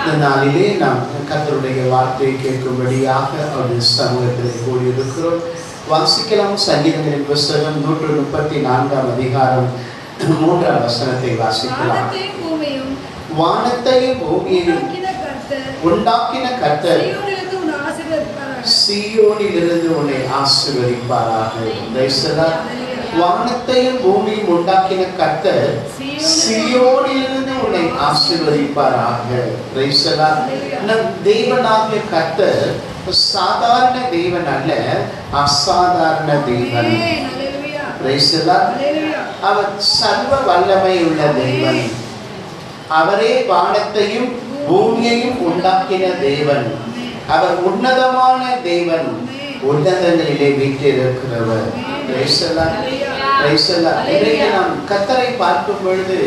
இந்த நாளிலே நாம் கர்த்தருடைய வார்த்தையை கேட்கும்படியாக அவருடைய சமூகத்திலே கூடியிருக்கிறோம். வாசிக்கலாம். சங்கீதங்களின் புஸ்தகம் 134 அதிகாரம் 3 வசனத்தை வாசிக்கலாம். வானத்தையும் பூமியையும் உண்டாக்கின கர்த்தர் சீயோனிலிருந்து உன்னை ஆசீர்வதிப்பாராக. வானத்தையும் பூமியும் உண்டாக்கின கர்த்தர் சீயோனிலிருந்து உன்னை ஆசீர்வதிப்பாராக. நம் தேவனாகிய கர்த்தர் சாதாரண தேவன் அல்ல, அசாதாரண தேவன். அவர் சர்வ வல்லமை உள்ள தேவன். அவரே வானத்தையும் பூமியையும் உண்டாக்கின தேவன். அவர் உன்னதமான தேவன், உன்னதங்களிலே வீற்றிருக்கிறவர். நாம் கர்த்தரை பார்க்கும் பொழுது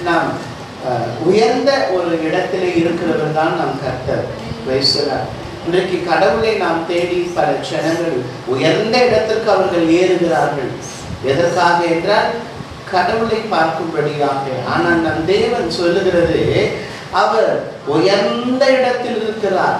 நாம் உயர்ந்த ஒரு இடத்திலே இருக்கிறவர் தான் நம் கர்த்தர். இன்றைக்கு கடவுளை நாம் தேடி பல ஜனங்கள் உயர்ந்த இடத்திற்கு அவர்கள் ஏறுகிறார்கள். எதற்காக என்றால் கடவுளை பார்க்கும்படியாக. ஆனால் நம் தேவன் சொல்லுகிறது அவர் உயர்ந்த இடத்தில் இருக்கிறார்.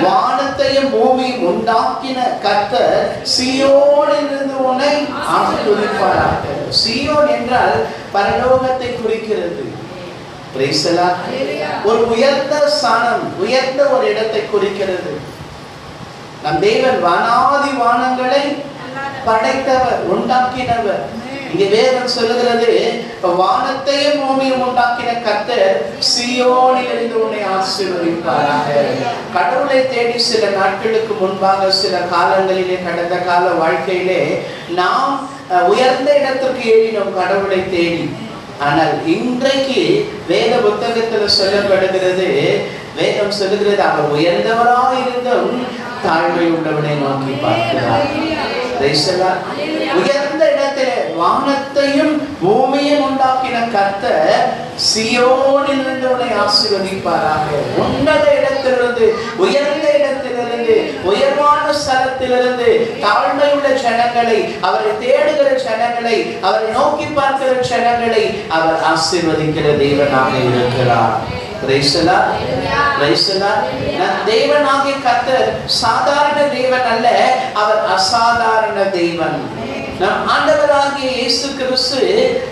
வானத்தையும் பூமியும் உண்டாக்கின கர்த்தர் சீயோனிலிருந்து உன்னை ஆசீர்வதிப்பாராக. சீயோன் என்றால் பரலோகத்தை குறிக்கிறது. ஒரு உயர்ந்த ஸ்தானம், உயர்ந்த ஒரு இடத்தை குறிக்கிறது. நம் தேவன் வானாதி வானங்களை படைத்தவர், உண்டாக்கினவர். இங்கே வேதம் சொல்லுகிறது வானத்தையும் பூமியும் உண்டாக்கின கர்த்தர் சீயோனிலிருந்து உன்னை ஆசீர்வதிப்பாராக. கடவுளை தேடி சில நாட்களுக்கு முன்பாக, சில காலங்களிலே, கடந்த கால வாழ்க்கையிலே நாம் உயர்ந்த இடத்திற்கு ஏறினோம் கடவுளை தேடி. ஆனால் இன்றைக்கு வேத புத்தகத்தில் சொல்லப்படுகிறது, வேதம் சொல்லுகிறது அவர் உயர்ந்தவராக இருந்தும் தாழ்மை உள்ளவனை நோக்கி பார்க்கிறார். உயர்ந்த இடத்திலே வானத்தையும் பூமியும் உண்டாக்கின கர்த்தர் சீயோனிலிருந்து உன்னை ஆசீர்வதிப்பாராக. உன்னத இடத்திலிருந்து, உயர்ந்த இடத்திலிருந்து, உயர்வான ஸ்தலத்திலிருந்து தாழ்மையுள்ள ஜனங்களை, அவரை தேடுகிற ஜனங்களை, அவரை நோக்கி பார்க்கிற ஜனங்களை அவர் ஆசீர்வதிக்கிற தேவனாக இருக்கிறார். தேவனாகிய கர்த்தர் சாதாரண தேவன் அல்ல, அவர் அசாதாரண தேவன். நம் ஆண்டவராகிய இயேசு கிறிஸ்து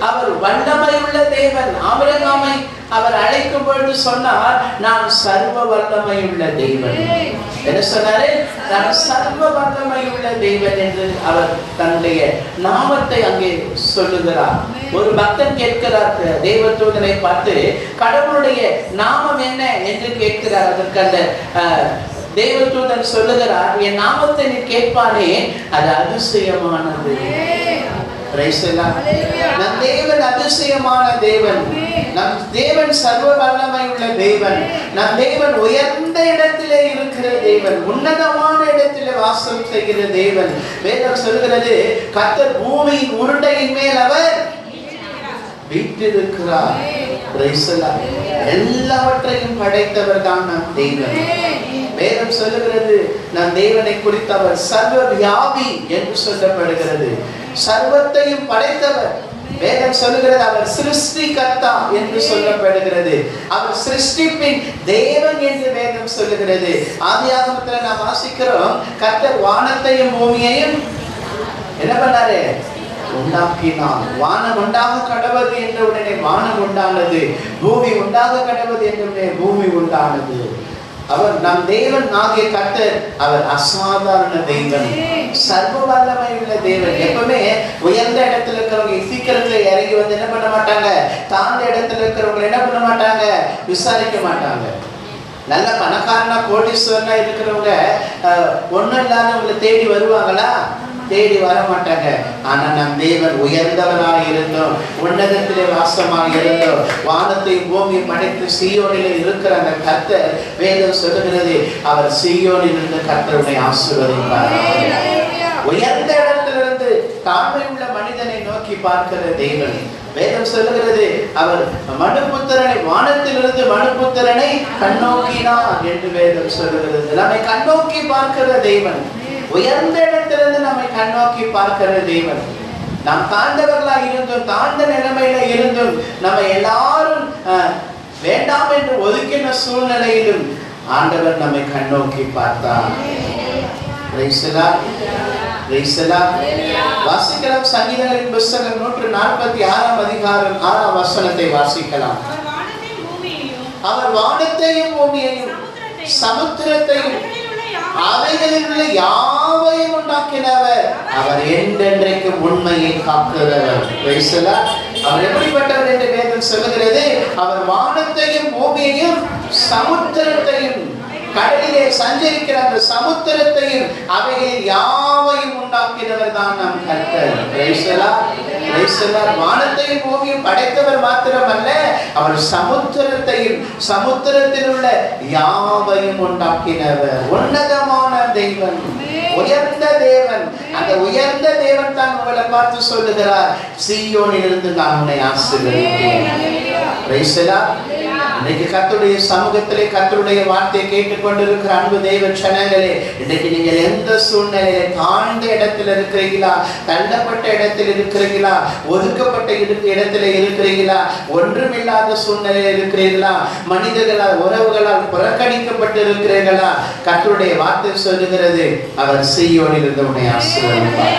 அவர் வல்லமையுள்ள தேவன். ஆபிரகாமை அவர் அழைக்கும் பொழுது சொன்னார், நான் சர்வ வல்லமையுள்ள தேவன். என்ன சொன்னாரு? நான் சர்வ வல்லமையுள்ள தேவன் என்று அவர் தன்னுடைய நாமத்தை அங்கே சொல்லுகிறார். ஒரு பக்தன் கேட்கிறார் தேவதூதனை பார்த்து, கடவுளுடைய நாமம் என்ன என்று கேட்கிறார். அதற்கு அந்த தேவதூதன் சொல்லுகிறார், என் நாமத்தை நீ கேட்பானே அது அதிசயமானது. நம் தேவன் அதிசயமான தேவன். நம் தேவன் சர்வ வல்லமை உள்ள தேவன். நம் தேவன் உயர்ந்த இடத்திலே இருக்கிற தேவன், உன்னதமான இடத்திலே வாசம் செய்கிற தேவன். வேதம் சொல்கிறது கர்த்தர் பூமியின் உருண்டையின் மேல் அவர் வீற்றிருக்கிறார். எல்லாவற்றையும் படைத்தவர் தான் நம் தேவன். வேதம் சொல்லுகிறது நம் தேவனை குறித்து அவர் சர்வ வியாபி என்று சொல்லப்படுகிறது. சர்வத்தையும் படைத்தவர். வேதம் சொல்லுகிறது அவர் சிருஷ்டிகர்த்தா என்று சொல்லப்படுகிறது. அவர் சிருஷ்டிப்பின் தேவன் என்று வேதம் சொல்லுகிறது. ஆதியாகமத்தில் நாம் வாசிக்கிறோம், கர்த்தர் வானத்தையும் பூமியையும் என்ன பண்ணாரு? உண்டாக்கினார். வானம் உண்டாக கடவது என்ற உடனே வானம் உண்டானது, பூமி உண்டாக கடவது என்ற உடனே பூமி உண்டானது. அவர் நம் தேவன் ஆகிய கர்த்தர் அவர் அசாதாரண தேவன், சர்வ வல்லமை உள்ள தேவன். எப்பவுமே உயர்ந்த இடத்துல இருக்கிறவங்க சீக்கிரத்துல இறங்கி வந்து என்ன பண்ண மாட்டாங்க, தாழ்ந்த இடத்துல இருக்கிறவங்க என்ன பண்ண மாட்டாங்க, விசாரிக்க மாட்டாங்க. நல்ல பணக்காரனா கோடீஸ்வரனா இருக்கிறவங்க ஒன்றும் இல்லாதவங்களை தேடி வருவாங்களா? தேடி வர மாட்டாங்க. ஆனா நம் தேவன் உயர்ந்தவராக இருந்தோம், உன்னதத்திலே வாசமாக இருந்தோம், வானத்தையும் பூமியும் படைத்து சீயோனிலே இருக்கிற அந்த கர்த்தர், வேதம் சொல்லுகிறது அவர் சீயோனில் இருந்து கர்த்தருடைய ஆசீர்வதிப்பார். உயர்ந்த இடத்திலிருந்து தாழ்மை உள்ள மனிதனை நோக்கி பார்க்கிற தேவன். வேதம் சொல்லுகிறது அவர் மனுபுத்திரனை, வானத்திலிருந்து மனுபுத்திரனை கண்ணோக்கினார் என்று வேதம் சொல்லுகிறது. நம்மை கண்ணோக்கி பார்க்கிற தேவன், உயர்ந்த இடத்திலிருந்து நம்மை கண்ணோக்கி பார்க்கிற தேவன். நாம் தாழ்ந்தவர்களா இருந்தும் தாழ்ந்த நிலைமையில இருந்தும் நம்ம எல்லாரும் வேண்டாம் என்று ஒதுக்கின சூழ்நிலையிலும் ஆண்டவர் நம்மை கண்ணோக்கி பார்த்தார். வாசிக்கலாம். சங்கீதங்களின் புத்தகம் 146 அதிகாரம் 6 வசனத்தை வாசிக்கலாம். அவர் வானத்தையும் பூமியையும் சமுத்திரத்தையும் அவைகளில் உள்ள யாவையும் உண்டாக்கினவர். அவர் என்றென்றைக்கு உண்மையை காக்கிறவர். அவர் எப்படிப்பட்டவர் என்று வேதம் சொல்லுகிறது? அவர் வானத்தையும் பூமியையும் சமுத்திரத்தையும், கடலிலே சஞ்சரிக்கிற அந்த சமுத்திரத்தையும் அவைகளில் யாவையும் உண்டாக்கினவர் தான் நம் கர்த்தர். வானத்தையும் பூமியும் படைத்தவர் மாத்திரமல்ல, அவர் சமுத்திரத்தையும் சமுத்திரத்தில் உள்ள யாவையும் உண்டாக்கினவர். உன்னதமான தெய்வன், உயர்ந்த தேவன். அந்த உயர்ந்த தேவன் தான் உங்களை பார்த்து சொல்லுகிறார், சீயோனிலிருந்து நான் உன்னை ஆசீர்வதிப்பேன். இன்னைக்கு கர்த்தருடைய சமூகத்திலே கர்த்தருடைய வார்த்தையை கேட்டுக்கொண்டிருக்கிற அன்பு தேவ ஜனங்களே, இன்னைக்கு நீங்கள் எந்த சூழ்நிலையில தாழ்ந்த இடத்துல இருக்கிறீங்களா, தள்ளப்பட்ட இடத்தில் இருக்கிறீங்களா, ஒதுக்கப்பட்ட இடத்துல இருக்கிறீங்களா, ஒன்றுமில்லாத சூழ்நிலையில் இருக்கிறீர்களா, மனிதர்களால் உறவுகளால் புறக்கணிக்கப்பட்டு இருக்கிறீர்களா, கர்த்தருடைய வார்த்தை சொல்லுகிறது, அவர் சீயோனில் இருந்து உன்னை ஆசீர்வதிப்பார்.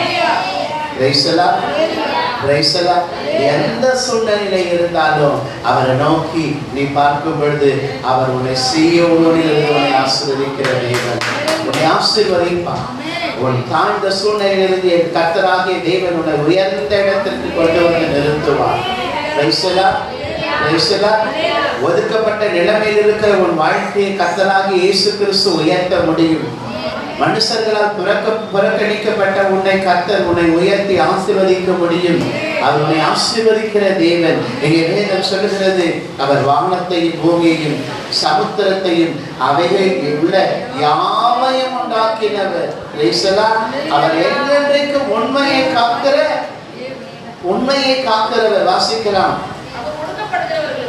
எந்த சூழ்நிலையில இருந்தாலும் அவரை நோக்கி நீ பார்க்கும் பொழுது அவர் உன்னை சீயோனில் இருந்து உன்னை ஆசீர்வதிக்கிற தேவன், உன்னை ஆசீர்வதிப்பார். உன் தாழ்ந்த சூழ்நிலையிலிருந்து என் கர்த்தராகிய தேவன் உன்னை உயர்ந்த இடத்திற்கு கொண்டு வந்து நிறுத்துவார். ஒதுக்கப்பட்ட நிலைமையில் இருக்கிற உன் வாழ்க்கையை கர்த்தராகிய இயேசு கிறிஸ்து உயர்த்த முடியும். மனுஷர்களால் புறக்கணிக்கப்பட்ட உன்னை கர்த்தர் உன்னை உயர்த்தி ஆசீர்வதிக்க முடியும். அவர் உன்னை ஆசீர்வதிக்கிற தேவன். இங்கே வேதம் சொல்லுகிறது, அவர் வானத்தையும் பூமியையும் சமுத்திரத்தையும் அவைகளில் உள்ள யாவையும் உண்டாக்கினவர். அவர் என்றென்றைக்கு உண்மையை காக்கிறவர். வாசிக்கலாம்.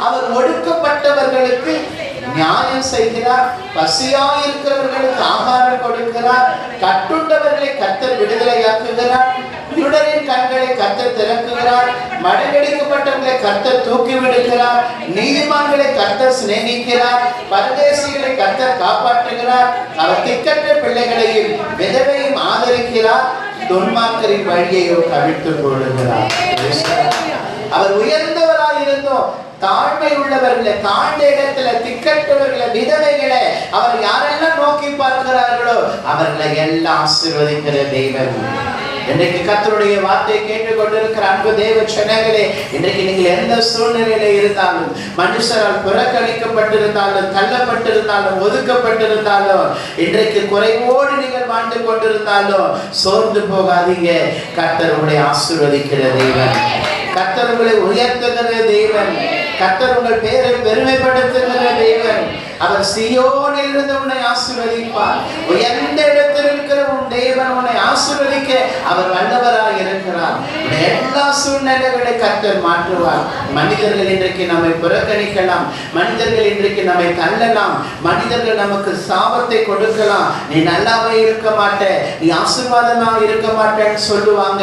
அவர் ஒடுக்கப்பட்டவர்களுக்கு நியாயம் செய்கிறார், பசியாயிருக்கிறவர்களுக்கு ஆகாரம் கொடுக்கிறார், கட்டுண்டவர்களை கர்த்தர் விடுதலையாக்குகிறார், குருடரின் கண்களை கர்த்தர் திறக்குகிறார், மடங்கடிக்கப்பட்டவர்களை கர்த்தர் தூக்கி விடுகிறார், நீதிமான்களை கர்த்தர் சிநேகிக்கிறார், பரதேசிகளை கர்த்தர் காப்பாற்றுகிறார், அவர் திக்கற்ற பிள்ளைகளையும் விதவையும் ஆதரிக்கிறார், துன்மார்க்கரின் வழியையோ கவிழ்த்து போடுகிறார். அவர் உயர்ந்தவராய் இருந்தோம், தாழ்மை உள்ளவர்களை, தாழ்ந்த இடத்துல திக்கற்றவர்களை, விதவைகளை அவர் யாரெல்லாம் நோக்கி பார்க்கிறார்களோ அவர்களை எல்லாம் ஆசீர்வதிக்கிற தெய்வம். இன்றைக்கு கர்த்தருடைய வார்த்தையை கேட்டுக்கொண்டிருக்கிற அன்பு தேவ ஜனங்களே, இன்றைக்கு நீங்கள் எந்த சூழ்நிலையில இருந்தாலும், மனுஷரால் புறக்கணிக்கப்பட்டிருந்தாலும், தள்ளப்பட்டிருந்தாலும், ஒதுக்கப்பட்டிருந்தாலும், இன்றைக்கு குறைவோடு நீங்கள் வாழ்ந்து கொண்டிருந்தாலும் சோர்ந்து போகாதீங்க. கர்த்தர் உங்களை ஆசீர்வதிக்கிற தெய்வம், கர்த்தர் உங்களை உயர்த்துகிற தெய்வன், கர்த்தர் உங்கள் பேரை பெருமைப்படுத்துகிற தேவன். அவர் சீயோனில் இருந்து உன்னை ஆசீர்வதிப்பார். உயர்ந்த இடத்தில் இருக்கிற உன் தேவன் உன்னை ஆசீர்வதிக்க அவர் வல்லவராக இருக்கிறார். எல்லா சூழ்நிலைகளை கர்த்தர் மாற்றுவார். மனிதர்கள் இன்றைக்கு நம்மை புறக்கணிக்கலாம், மனிதர்கள் இன்றைக்கு நம்மை தள்ளலாம், மனிதர்கள் நமக்கு சாபத்தை கொடுக்கலாம், நீ நல்லாவே இருக்க மாட்ட, நீ ஆசீர்வாதமாக இருக்க மாட்டேன்னு சொல்லுவாங்க.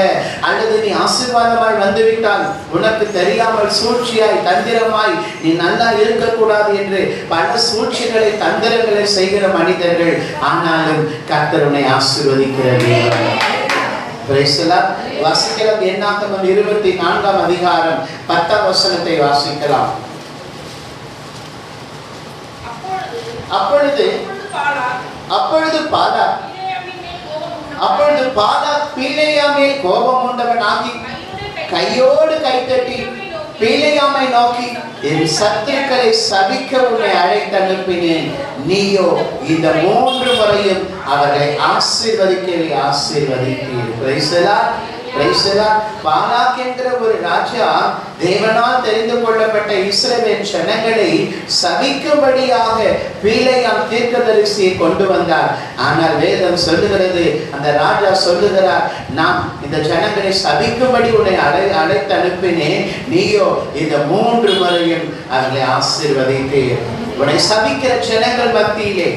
அல்லது நீ ஆசீர்வாதமாய் வந்துவிட்டால் உனக்கு தெரியாமல் சூழ்ச்சியாய் தந்திரமாய் நீ நல்லா இருக்கக்கூடாது என்று பல சூழ்ச்சிகளை தந்திரங்களை செய்கிற மனிதர்கள். ஆனாலும் கர்த்தர் உன்னை ஆசீர்வதிக்கிற தேவன். வாசிக்கலாம். என்னாகமம் 24 அதிகாரம் 10 வசனத்தை வாசிக்கலாம். அப்பொழுது பாலாக் பீலேயாமே கோபம் உண்டவனாகி கையோடு கைத்தட்டி பீலேயாமை நோக்கி, என் சத்துருக்களை சபிக்க உன்னை அழைத்தனுப்பினேன், நீயோ இந்த 3 முறையும் அவரை ஆசீர்வதிக்கவே ஆசீர்வதித்தீர். பாலாக் என்கிற ஒரு ராஜா தேவனால் தெரிந்து கொள்ளப்பட்ட இஸ்ரவேல் ஜனங்களை சபிக்கும்படியாக பீலேயாம் தீர்க்கதரிசியை கொண்டு வந்தார். ஆனால் வேதம் சொல்லுகிறது, அந்த ராஜா சொல்லுகிறார், நான் இந்த ஜனங்களை சபிக்கும்படி உன்னை அழைத்து அனுப்பினேன், நீயோ இந்த 3 முறையும் அவர்களை ஆசீர்வதித்தீர். உன்னை சபிக்கிற ஜனங்கள் மத்தியிலே,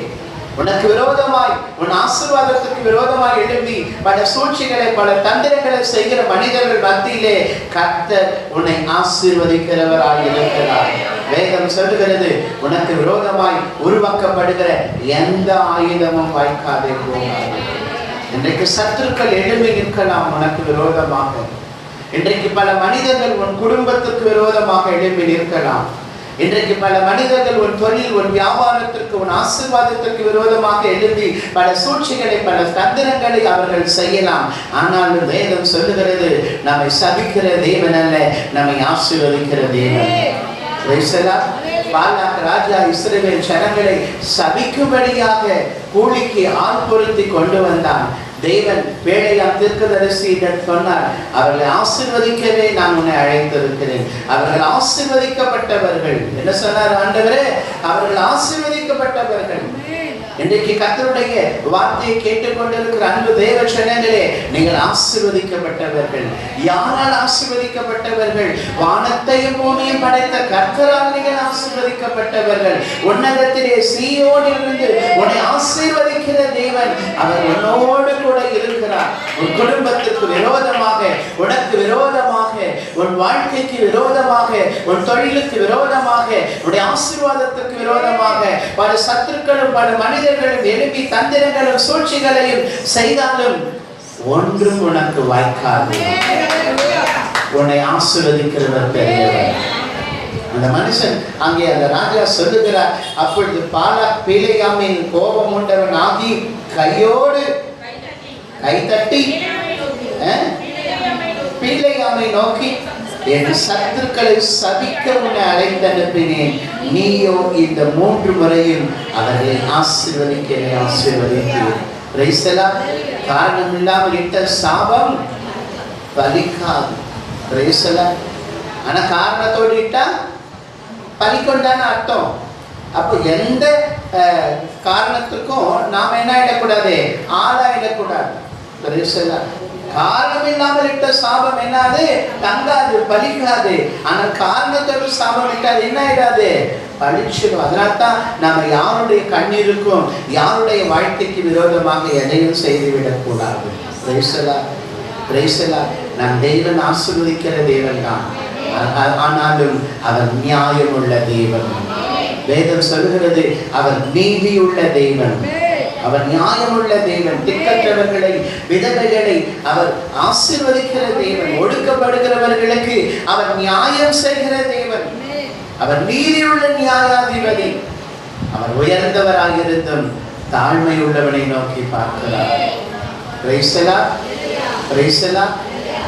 உனக்கு விரோதமாய், உன் ஆசீர்வாதத்துக்கு விரோதமாய் எழும்பி பல சூழ்ச்சிகளை, பல தந்திரங்களை செய்கிற மனிதர்கள் மத்தியிலே கர்த்தர் உன்னை ஆசீர்வதிக்கிறவராய் இருக்கிறார். வேதம் சொல்லுகிறது, உனக்கு விரோதமாய் உருவாக்கப்படுகிற எந்த ஆயுதமும் வாய்க்காதே போகாது. இன்றைக்கு சத்துருக்கள் எழும்பி நிற்கலாம் உனக்கு விரோதமாக. இன்றைக்கு பல மனிதர்கள் உன் குடும்பத்துக்கு விரோதமாக எழும்பி நிற்கலாம். இன்றைக்கு பல மனிதர்கள் உன் தொழில், உன் வியாபாரத்திற்கு, உன் ஆசீர்வாதத்திற்கு விரோதமாக எழும்பி பல சூழ்ச்சிகளை, பல தந்திரங்களை அவர்கள் செய்யலாம். ஆனாலும் வேதம் சொல்லுகிறது, நம்மை சபிக்கிற தேவன் அல்ல, நம்மை ஆசீர்வதிக்கிற தேவன். பாலாக் ராஜா இஸ்ரவேல் ஜனங்களை சபிக்கும்படியாக கூலிக்கு ஆள் பொருத்தி கொண்டு வந்தான். தேவன் பேழையாம் தீர்க்கதரிசியிடம் சொன்னார், அவர்களை ஆசீர்வதிக்கவே நான் உன்னை அழைத்திருக்கிறேன். அவர்கள் ஆசீர்வதிக்கப்பட்டவர்கள். என்ன சொன்னார் ஆண்டவரே? அவர்கள் ஆசீர்வதிக்கப்பட்டவர்கள். இன்றைக்கு கர்த்தருடைய வார்த்தையை கேட்டுக்கொண்டிருக்கிற அன்பு தேவ ஜனங்களே, நீங்கள் ஆசீர்வதிக்கப்பட்டவர்கள். யாரால் ஆசீர்வதிக்கப்பட்டவர்கள்? வானத்தையும் பூமியையும் படைத்த கர்த்தரால் நீங்கள் ஆசீர்வதிக்கப்பட்டவர்கள். உன்னதத்திலே சீயோனிலிருந்து உன்னை ஆசீர்வதிக்கிற தேவன் அவர் உன்னோடு கூட இருக்கிறார். உன் குடும்பத்துக்கு விரோதமாக, உனக்கு விரோதமாக, உன் வாழ்க்கைக்கு விரோதமாக, உன் தொழிலுக்கு விரோதமாக, உன்னுடைய ஆசீர்வாதத்துக்கு விரோதமாக பல சத்துருக்களும் பல மனிதர்களும் எழுப்பி தந்திரங்களும் சூழ்ச்சிகளையும் செய்தாலும் ஒன்றும் உனக்கு வாய்க்காது. உன்னை ஆசீர்வதிக்கிறவர் பெரியவர். அந்த மனுஷன் அங்கே அந்த ராஜா சொல்லுகிறார், அப்பொழுது பாலாக் பிலேயாமின் கோபம் உண்டவன் ஆகி கையோடு கைதட்டி பிலேயாமை நோக்கி, என் சத்துருக்களை சபிக்க உன்னை அழைத்தனுப்பினேன், நீயோ இந்த 3 முறையும் அவர்களை ஆசீர்வதிக்கிறேன் ஆசீர்வதிக்கிறேன். காரணம் இல்லாமல் இட்ட சாபம் பலிக்காது. ஆனா காரணத்தோடு இட்டா பலிக்கொண்டான அர்த்தம். அப்போ எந்த காரணத்துக்கும் நாம என்ன ஆயிடக்கூடாது? ஆளாயிடக்கூடாது. காரணம் இல்லாமல் இட்ட சாபம் என்னாது? தங்காது, பலிக்காது. ஆனால் காரணத்தோடு சாபம் இட்டாது என்ன ஆயிடாது? பலிச்சிடும். அதனால்தான் நாம யாருடைய கண்ணீருக்கும் யாருடைய வாழ்க்கைக்கு விரோதமாக எதையும் செய்துவிடக் கூடாது. நம் தேவன் ஆசீர்வதிக்கிற தேவன் தான். ஆனாலும் அவர் நியாயம் உள்ள தேவன். வேதம் சொல்லுகிறது, அவர் நீதியுள்ள தேவன், அவர் நியாயமுள்ள தேவன். திக்கற்றவர்களை, விதவைகளை அவர் ஆசீர்வதிக்கிற தேவன். ஒடுக்கப்படுகிறவர்களுக்கு அவர் நியாயம் செய்கிற தேவன். அவர் நீதியுள்ள நியாயாதிபதி. அவர் உயர்ந்தவராயிருந்தும் தாழ்மை உள்ளவனை நோக்கி பார்க்கிறார்.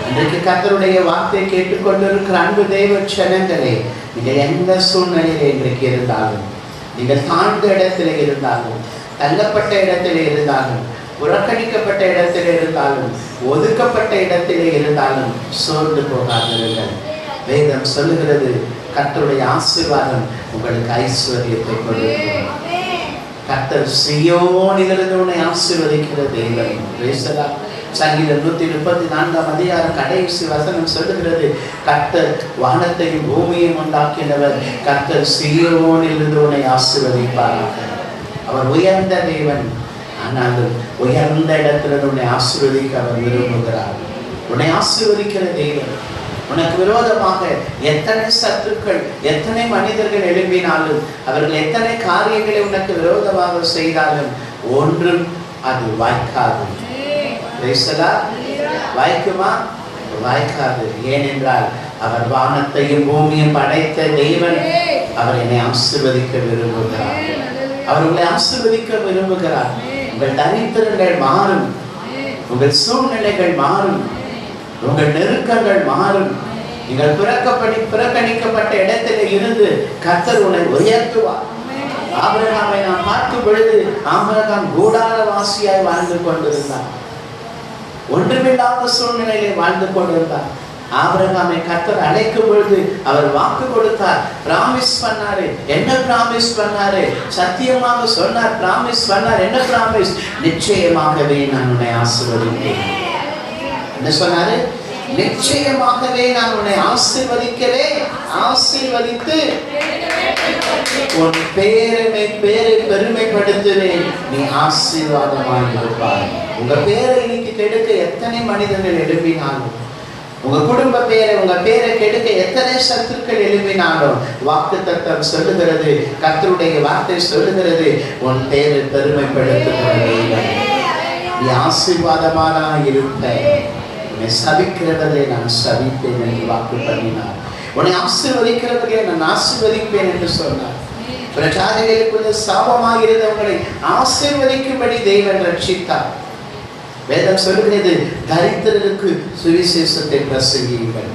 இன்றைக்கு கர்த்தருடைய வார்த்தையை கேட்டுக்கொண்டிருக்கிற அன்பு தேவ ஜனங்களே, நீங்கள் எந்த சூழ்நிலையில இன்றைக்கு இருந்தாலும், நீங்கள் தாழ்ந்த இடத்திலே இருந்தாலும், தள்ளப்பட்ட இடத்திலே இருந்தாலும், புறக்கணிக்கப்பட்ட இடத்திலே இருந்தாலும், ஒதுக்கப்பட்ட இடத்திலே இருந்தாலும் சோர்ந்து போகாதீர்கள். வேதம் சொல்லுகிறது, கர்த்தருடைய ஆசீர்வாதம் உங்களுக்கு ஐஸ்வர்யத்தை கொடுக்கும். கர்த்தர் சீயோனிலிருந்து உன்னை ஆசீர்வதிக்கிற தேவன். சங்கீதம் 134 அதிகாரம் கடைசி வசனம் சொல்லுகிறது, கர்த்தர் வானத்தையும் பூமியையும் உண்டாக்கினவர், கர்த்தர் சீயோனிலிருந்து உன்னை ஆசீர்வதிப்பாராக. அவர் உயர்ந்த தேவன். ஆனாலும் உயர்ந்த இடத்துல உன்னை ஆசீர்வதிக்க அவர் விரும்புகிறார். உன்னை ஆசீர்வதிக்கிற தேவன். உனக்கு விரோதமாக எத்தனை சத்துருக்கள், எத்தனை மனிதர்கள் எழும்பினாலும், அவர்கள் எத்தனை காரியங்களை உனக்கு விரோதமாக செய்தாலும் ஒன்றும் அது வாய்க்காது. வாய்க்குமா? வாய்க்காது. ஏனென்றால் அவர் வானத்தையும் பூமியும் படைத்த தேவன். அவர் என்னை ஆசீர்வதிக்க விரும்புகிறார். அவர் உங்களை ஆசீர்வதிக்க விரும்புகிறார். உங்கள் தரித்திரங்கள் மாறும், உங்கள் சூழ்நிலைகள் மாறும், உங்கள் நெருக்கங்கள் மாறும். நீங்கள் புறக்கணிக்கப்பட்ட இடத்திலே இருந்து கர்த்தர் உன்னை உயர்த்துவார். ஆபிரகாமை நாம் பார்க்கும் பொழுது ஆபிரகாம் கூடாரவாசியாய் வாழ்ந்து கொண்டிருந்தார். ஒன்றுமில்லாத சூழ்நிலையிலே வாழ்ந்து கொண்டிருந்தார். ஆபிரகாமை கர்த்தர் அழைக்கும் பொழுது அவர் வாக்கு கொடுத்தார், பிராமிஸ் பண்ணாரு. என்ன பிராமிஸ் பண்ணாரு? சத்தியமாக சொன்னார், பிராமிஸ் பண்ணார். என்ன பிராமிஸ்? நிச்சயமாகவே நான் உன்னை ஆசீர்வதிப்பேன். என்ன சொன்னாரு? நிச்சயமாகவே நான் உன்னை ஆசீர்வதிக்கவே ஆசீர்வதித்து உன் பேரை பெருமைப்படுத்துவேன். நீ ஆசீர்வாதமாக இருப்பாய். உங்க பேரை இன்னைக்கு கெடுக்க எத்தனை மனிதர்கள் எழுப்பினாலும், உங்க குடும்ப பேரை, உங்க பேரை கெடுக்க எத்தனை சத்துருக்கள் எழுப்பினாலும், வாக்குத்தத்தம் சொல்லுகிறது, கர்த்தருடைய வார்த்தை சொல்லுகிறது, உன் பேரை பெருமைப்படுத்துகிறேன். நீ ஆசீர்வாதமானா இருப்ப, உன்னை சபிக்கிறவர்களை நான் சபிப்பேன் என்று வாக்கு பண்ணினார். உன்னை ஆசீர்வதிக்கிறவர்களை நான் ஆசீர்வதிப்பேன் என்று சொன்னார். பிரஜாதிகளுக்குள்ள சாபமாக இருந்தவங்களை ஆசீர்வதிக்கும்படி தேவன் ரட்சித்தார். வேதம் சொல்லுகிறது, தரித்திரருக்கு சுவிசேஷத்தை பிரசங்கியுங்கள்.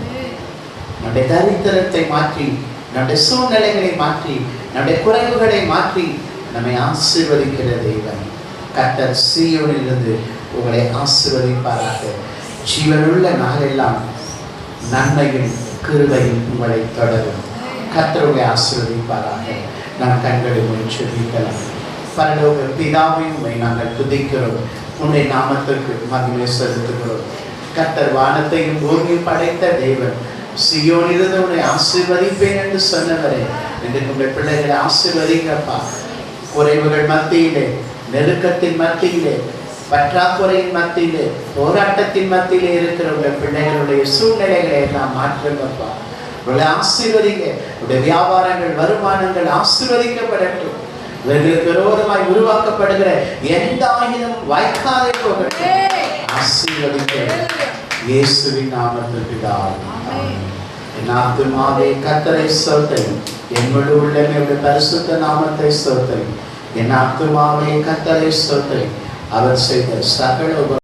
நம்முடைய தரித்திரத்தை மாற்றி, நம்முடைய சூழ்நிலைகளை மாற்றி, நம்முடைய குறைவுகளை மாற்றி நம்மை ஆசீர்வதிக்கிற தேவன். கர்த்தர் சீயோனிலிருந்து உங்களை ஆசீர்வதிப்பாராக. ஜீவனுள்ள நாளெல்லாம் நன்மையும் கிருபையும் உங்களை தொடரும். கர்த்தரை ஆசீர்வதிப்பாராக. நாம் கண்களை மூடிக்கலாம். பரலோக பிதாவே, உம்மை நாங்கள் துதிக்கிறோம். உன்னுடைய நாமத்திற்கு மகிமை செலுத்துகிறோம். கர்த்தர் வானத்தையும் பூமியும் படைத்த தேவன். சீயோனிலிருந்து உன்னை ஆசீர்வதிப்பேன் என்று சொன்னவரே, இன்றைக்கு உங்கள் பிள்ளைகளை ஆசீர்வதிங்கப்பா. குறைவுகள் மத்தியிலே, நெருக்கத்தின் மத்தியிலே, பற்றாக்குறையின் மத்தியிலே, போராட்டத்தின் மத்தியிலே இருக்கிற உங்கள் பிள்ளைகளுடைய சூழ்நிலைகளை எல்லாம் மாற்றுங்கப்பா. உங்களை ஆசீர்வதிங்க. உடைய வியாபாரங்கள், வருமானங்கள் ஆசீர்வதிக்கப்படட்டும். இவர்களுக்கு விரோதமாய் உருவாக்கப்படுகிற எந்த ஆயுதம் வாய்க்காதே போகட்டும். ஆசீர்வதிக்க இயேசுவின் நாமத்தில் பிதாவே. என் ஆத்துமாவே கர்த்தரை ஸ்தோத்திரி. என் முழு உள்ளமே உடைய பரிசுத்த நாமத்தை ஸ்தோத்திரி. என் ஆத்துமாவே கர்த்தரை ஸ்தோத்திரி. அவர் செய்த சகல